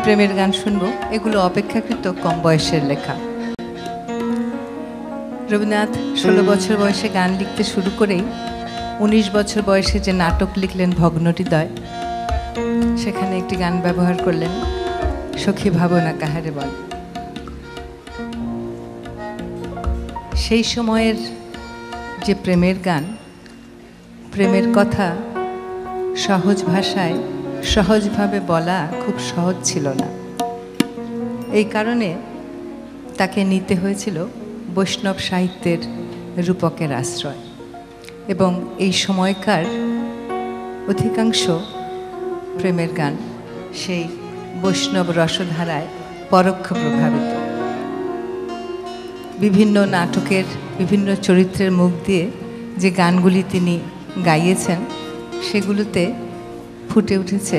প্রেমের গান শুনবো, এগুলো অপেক্ষাকৃত কম বয়সের লেখা। রবীন্দ্রনাথ 16 বছর বয়সে গান লিখতে শুরু করেই 19 বছর বয়সে যে নাটক লিখলেন ভগ্নহৃদয়, সেখানে একটি গান ব্যবহার করলেন, সখী ভাবনা কাহারে বল। সেই সময়ের যে প্রেমের গান, প্রেমের কথা সহজ ভাষায় সহজভাবে বলা খুব সহজ ছিল না। এই কারণে তাকে নিতে হয়েছিল বৈষ্ণব সাহিত্যের রূপকের আশ্রয়, এবং এই সময়কার অধিকাংশ প্রেমের গান সেই বৈষ্ণব রসধারায় পরোক্ষ প্রভাবিত। বিভিন্ন নাটকের বিভিন্ন চরিত্রের মুখ দিয়ে যে গানগুলি তিনি গাইয়েছেন, সেগুলোতে ফুটে উঠেছে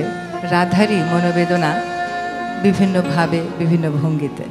রাধারই মনোবেদনা বিভিন্নভাবে, বিভিন্ন ভঙ্গিতে।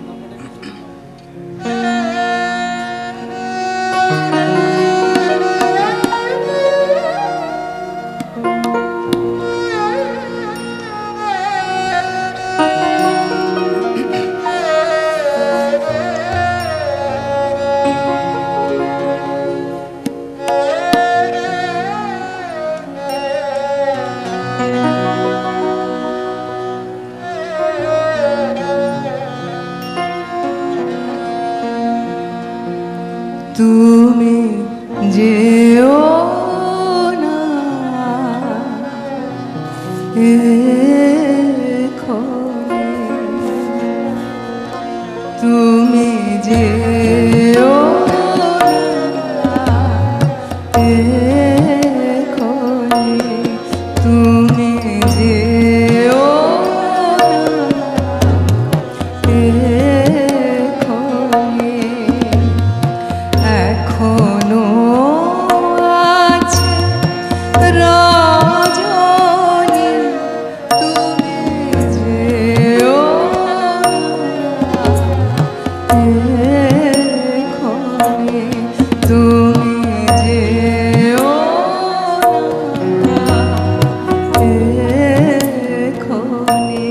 তুমি যেও না এক্ষণে, তুমি যেও না এক্ষণে, তুমি যেও না এক্ষণে, এখনো আছে রজনী, তুমি যেও না এক্ষণে, তুমি যেও না এক্ষণে।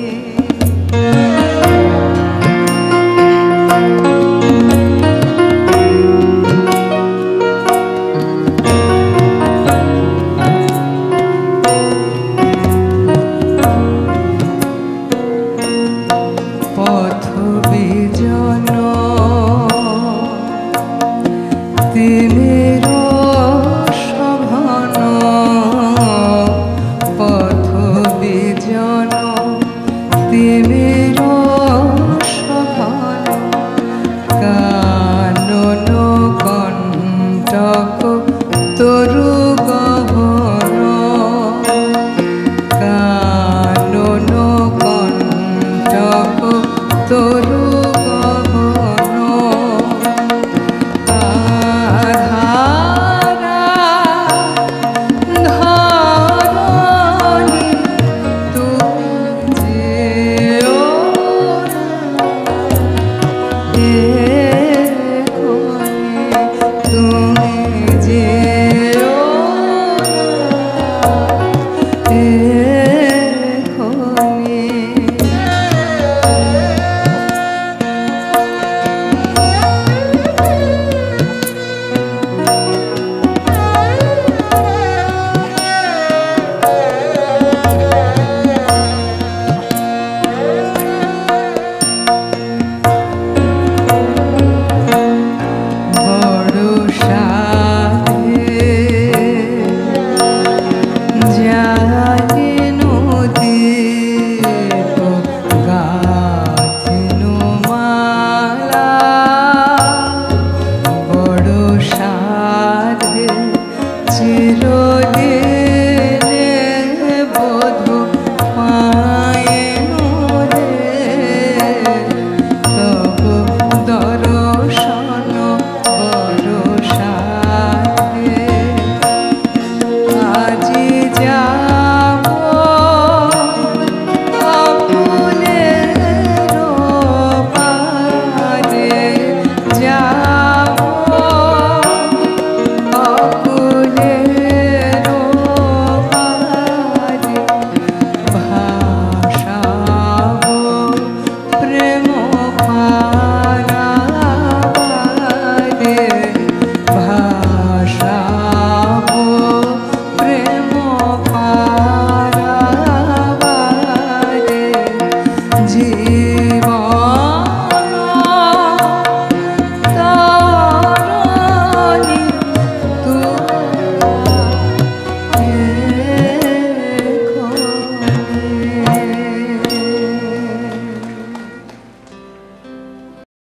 পথ বিজন তিমির শোভন, পথ বিজন তিমির